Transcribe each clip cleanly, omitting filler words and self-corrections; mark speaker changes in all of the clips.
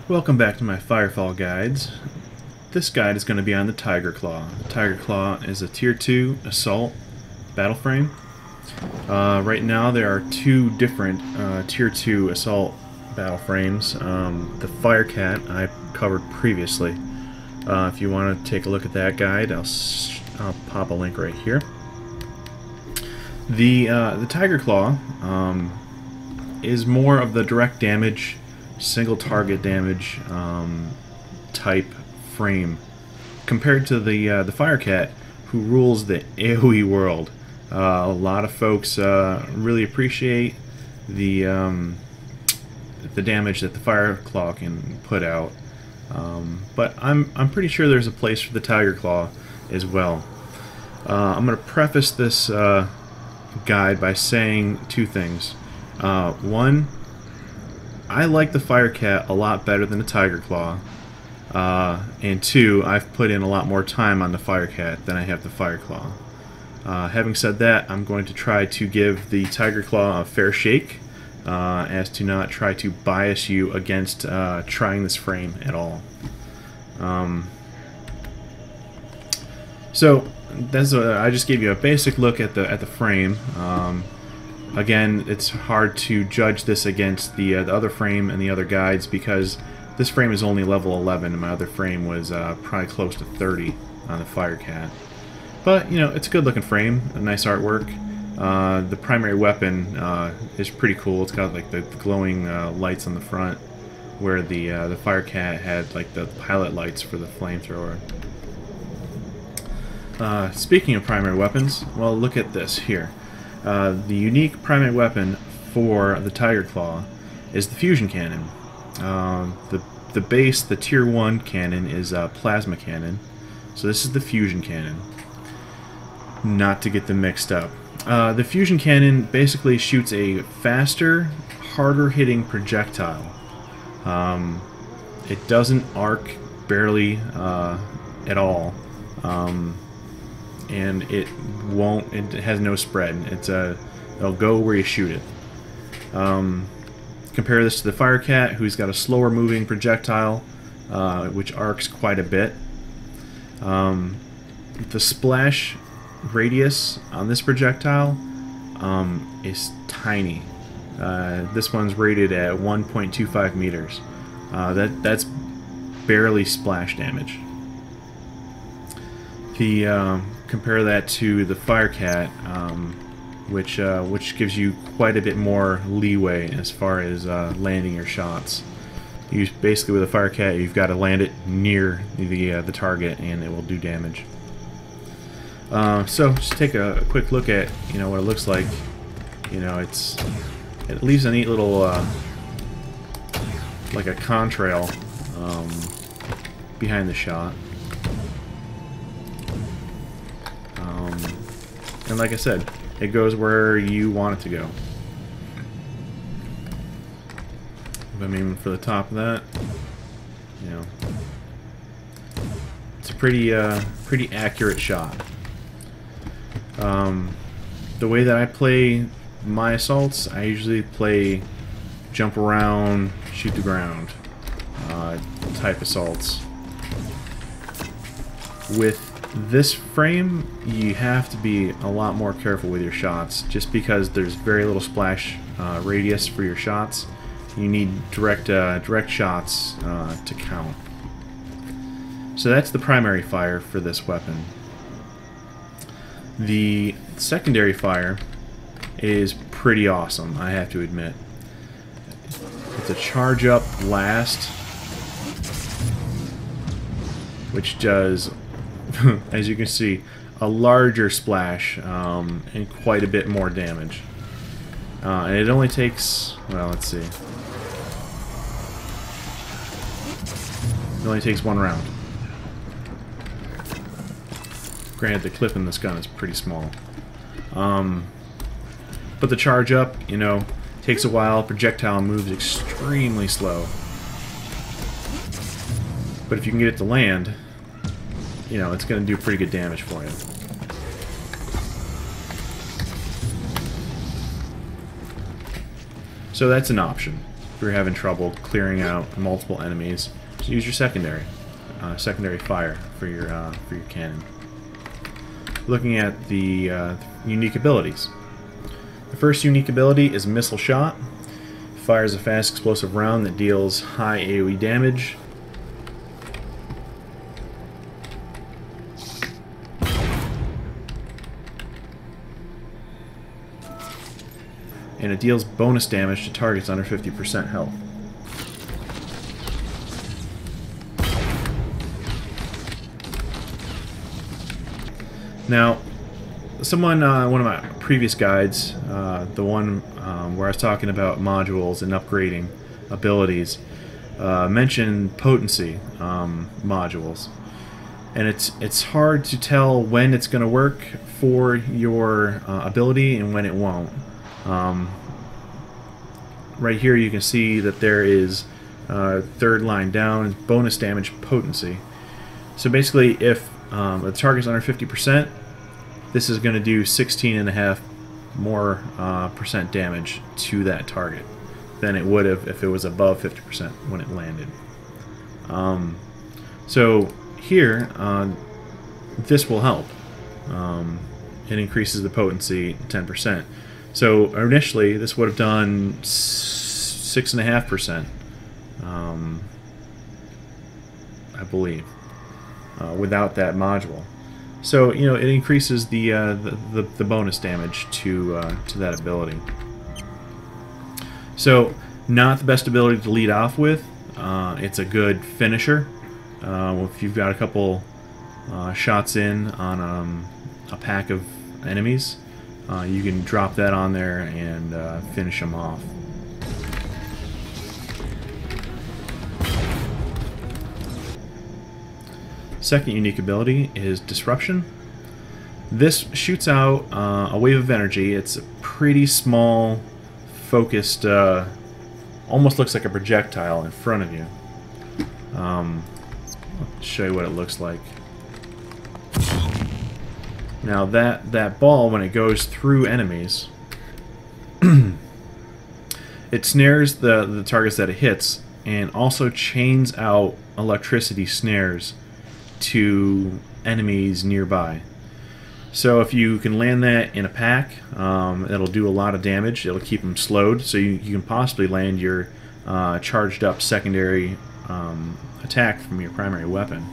Speaker 1: Welcome back to my FireFall guides. This guide is going to be on the Tigerclaw. The Tigerclaw is a Tier 2 Assault Battleframe. Right now there are two different Tier 2 Assault Battleframes. The Firecat I covered previously. If you want to take a look at that guide, I'll pop a link right here. The Tigerclaw is more of the direct damage, single target damage type frame compared to the Firecat, who rules the AoE world. A lot of folks really appreciate the damage that the Fireclaw can put out, but I'm pretty sure there's a place for the Tigerclaw as well. I'm going to preface this guide by saying two things. One, I like the Firecat a lot better than the Tigerclaw, and two, I've put in a lot more time on the Firecat than I have the Fireclaw. Having said that, I'm going to try to give the Tigerclaw a fair shake, as to not try to bias you against trying this frame at all. So that's I just gave you a basic look at the frame. Again, it's hard to judge this against the other frame and the other guides because this frame is only level 11 and my other frame was probably close to 30 on the Firecat. But, you know, it's a good looking frame, a nice artwork. The primary weapon is pretty cool. It's got like the glowing lights on the front, where the Firecat had like the pilot lights for the flamethrower. Speaking of primary weapons, well, look at this here. The unique primary weapon for the Tigerclaw is the fusion cannon. The base, the Tier 1 cannon, is a plasma cannon. So this is the fusion cannon. Not to get them mixed up. The fusion cannon basically shoots a faster, harder hitting projectile. It doesn't arc barely at all. And it has no spread. It'll go where you shoot it. Compare this to the Firecat, who's got a slower moving projectile, which arcs quite a bit. The splash radius on this projectile is tiny. This one's rated at 1.25 meters. That's barely splash damage. Compare that to the Firecat, which gives you quite a bit more leeway as far as landing your shots. Basically, with a Firecat, you've got to land it near the target, and it will do damage. So just take a quick look at what it looks like. It leaves a neat little like a contrail behind the shot. And like I said, it goes where you want it to go. If I'm aiming for the top of that, it's a pretty accurate shot. The way that I play my assaults, I usually play jump around, shoot the ground type assaults. With this frame, you have to be a lot more careful with your shots, just because there's very little splash radius for your shots. You need direct shots to count. So that's the primary fire for this weapon. The secondary fire is pretty awesome, I have to admit. It's a charge up blast, which does, as you can see, a larger splash and quite a bit more damage. And it only takes, well, let's see. It only takes one round. Granted, the clip in this gun is pretty small. But the charge up, takes a while. Projectile moves extremely slow. But if you can get it to land, it's going to do pretty good damage for you. So that's an option. if you're having trouble clearing out multiple enemies, just use your secondary fire for your cannon. Looking at the unique abilities. The first unique ability is Missile Shot. Fires a fast explosive round that deals high AoE damage. And it deals bonus damage to targets under 50% health. Now, one of my previous guides, the one where I was talking about modules and upgrading abilities, mentioned potency modules, and it's hard to tell when it's going to work for your ability and when it won't. Right here you can see that there is third line down, bonus damage potency. So basically, if the target's under 50%, this is going to do 16.5 more percent damage to that target than it would have if it was above 50% when it landed. So here, this will help. It increases the potency 10%. So initially, this would have done 6.5%, I believe, without that module. So it increases the bonus damage to that ability. So not the best ability to lead off with. It's a good finisher. If you've got a couple shots in on a pack of enemies, you can drop that on there and finish them off. Second unique ability is Disruption. This shoots out a wave of energy. It's a pretty small, focused, almost looks like a projectile in front of you. I'll show you what it looks like. Now that ball, when it goes through enemies, it snares the targets that it hits, and also chains out electricity snares to enemies nearby. So if you can land that in a pack, it'll do a lot of damage. It'll keep them slowed, so you can possibly land your charged up secondary attack from your primary weapon.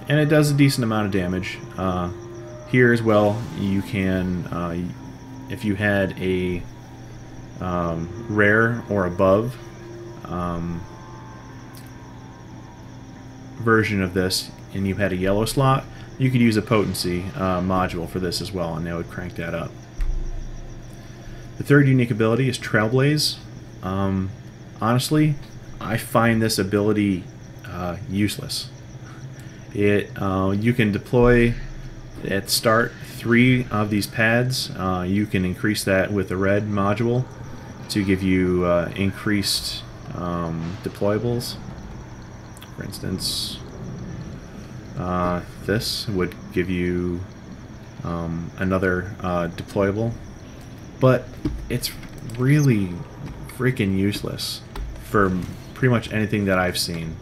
Speaker 1: And it does a decent amount of damage. Here as well, you can, if you had a rare or above version of this, and you had a yellow slot, you could use a potency module for this as well, and that would crank that up. The third unique ability is Trailblaze. Honestly, I find this ability useless. You can deploy at start 3 of these pads. You can increase that with the red module to give you increased deployables. For instance, this would give you another deployable, but it's really freaking useless for pretty much anything that I've seen.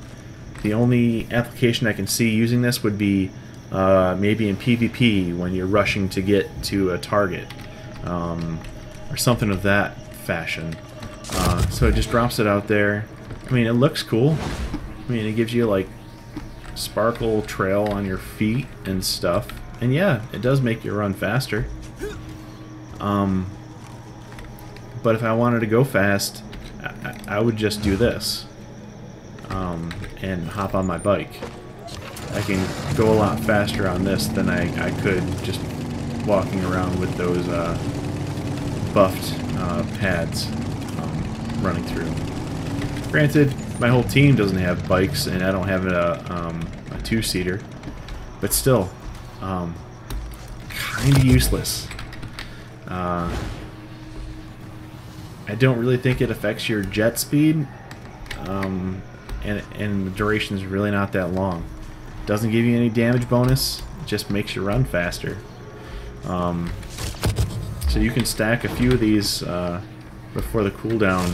Speaker 1: The only application I can see using this would be maybe in PvP when you're rushing to get to a target, or something of that fashion. So it just drops it out there. I mean, it looks cool. I mean, it gives you like sparkle trail on your feet and stuff, and yeah, it does make you run faster. But if I wanted to go fast, I would just do this and hop on my bike. I can go a lot faster on this than I could just walking around with those buffed pads running through. Granted, my whole team doesn't have bikes, and I don't have a two-seater, but still, kind of useless. I don't really think it affects your jet speed, and the duration is really not that long. Doesn't give you any damage bonus, it just makes you run faster. So you can stack a few of these before the cooldown.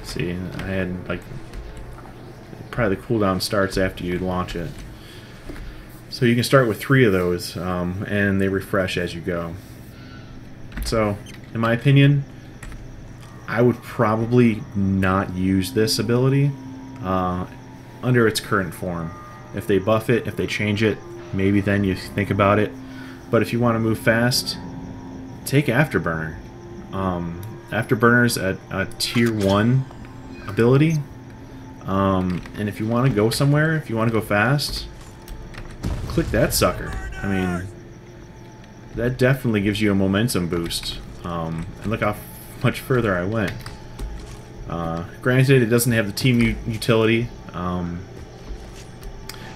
Speaker 1: See, I had like probably the cooldown starts after you launch it. So you can start with 3 of those, and they refresh as you go. So, in my opinion, I would probably not use this ability under its current form. If they buff it, if they change it, maybe then you think about it. But if you want to move fast, take Afterburner. Afterburner's a tier 1 ability. And if you want to go somewhere, if you want to go fast, click that sucker. I mean, that definitely gives you a momentum boost. And look how much further I went. Granted, it doesn't have the team utility,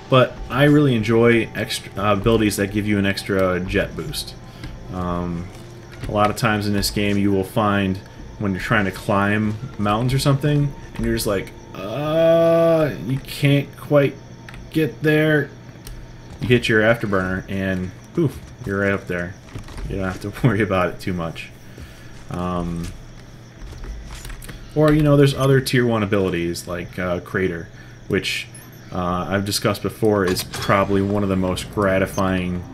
Speaker 1: but I really enjoy extra abilities that give you an extra jet boost. A lot of times in this game you will find when you're trying to climb mountains or something, and you're just like, you can't quite get there. You hit your Afterburner and poof, you're right up there. You don't have to worry about it too much. Or, you know, there's other tier 1 abilities like Crater, which I've discussed before is probably one of the most gratifying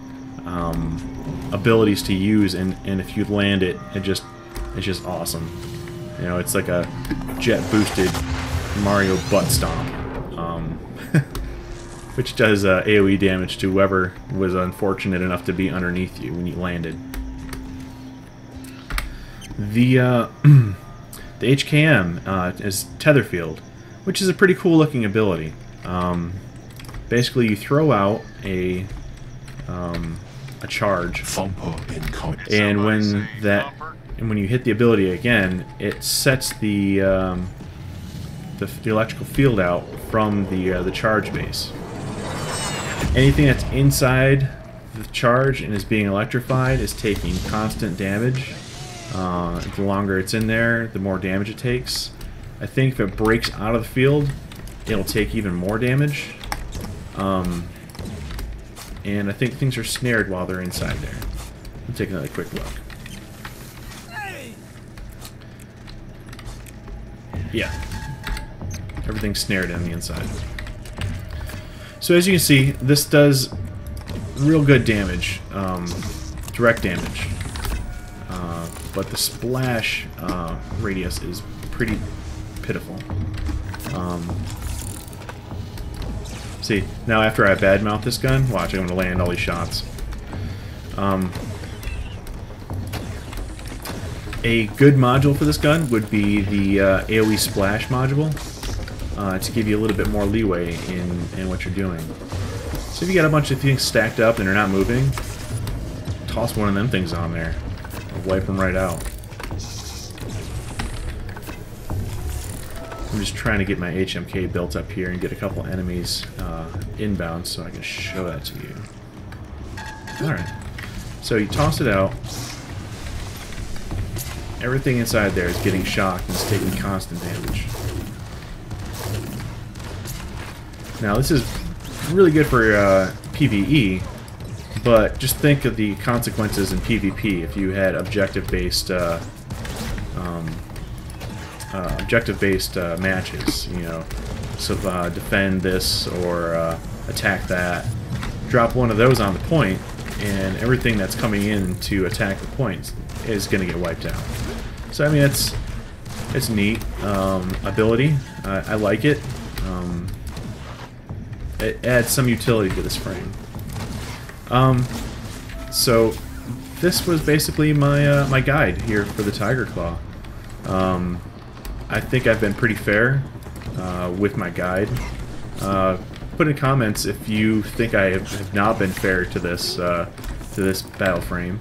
Speaker 1: abilities to use, and if you land it, it's just awesome. You know, it's like a jet boosted Mario butt stomp, which does AoE damage to whoever was unfortunate enough to be underneath you when you landed. The the HKM is Tether Field, which is a pretty cool looking ability. Basically, you throw out a charge, and when you hit the ability again, it sets the electrical field out from the charge base. Anything that's inside the charge and is being electrified is taking constant damage. The longer it's in there, the more damage it takes. I think if it breaks out of the field, it'll take even more damage. And I think things are snared while they're inside there. Let's take another quick look. Yeah. Everything's snared on the inside. So as you can see, this does real good damage. Direct damage. But the splash radius is pretty pitiful. See, now after I badmouth this gun, watch, I'm going to land all these shots. A good module for this gun would be the AoE Splash module, to give you a little bit more leeway in what you're doing. So if you got a bunch of things stacked up and they're not moving, toss one of them things on there. Wipe them right out. I'm just trying to get my HMK built up here and get a couple enemies inbound so I can show that to you. Alright. So you toss it out. Everything inside there is getting shocked and it's taking constant damage. Now this is really good for PvE, but just think of the consequences in PvP if you had objective-based matches. You know, so defend this or attack that. Drop one of those on the point, and everything that's coming in to attack the points is going to get wiped out. So I mean, it's neat ability. I like it. It adds some utility to this frame. So this was basically my my guide here for the Tigerclaw. I think I've been pretty fair with my guide. Put in comments if you think I have not been fair to this Battleframe.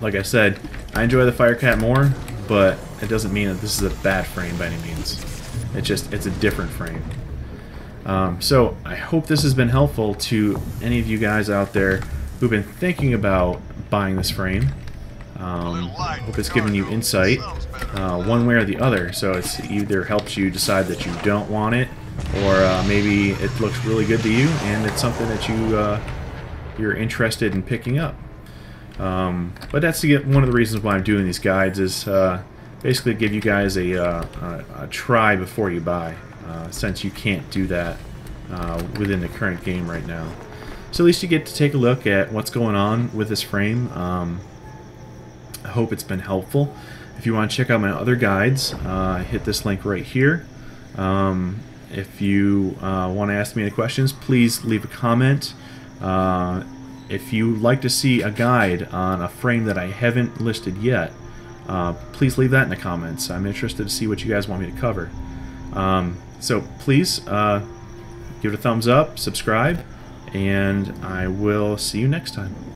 Speaker 1: Like I said, I enjoy the Firecat more, but it doesn't mean that this is a bad frame by any means. It's a different frame. So I hope this has been helpful to any of you guys out there who've been thinking about buying this frame. Hope it's given you insight one way or the other, so it's either helps you decide that you don't want it, or maybe it looks really good to you and it's something that you're interested in picking up. But that's one of the reasons why I'm doing these guides is basically give you guys a try before you buy, since you can't do that within the current game right now. So at least you get to take a look at what's going on with this frame. I hope it's been helpful. If you want to check out my other guides, hit this link right here. If you want to ask me any questions, please leave a comment. If you like to see a guide on a frame that I haven't listed yet, please leave that in the comments. I'm interested to see what you guys want me to cover. So please give it a thumbs up, subscribe, and I will see you next time.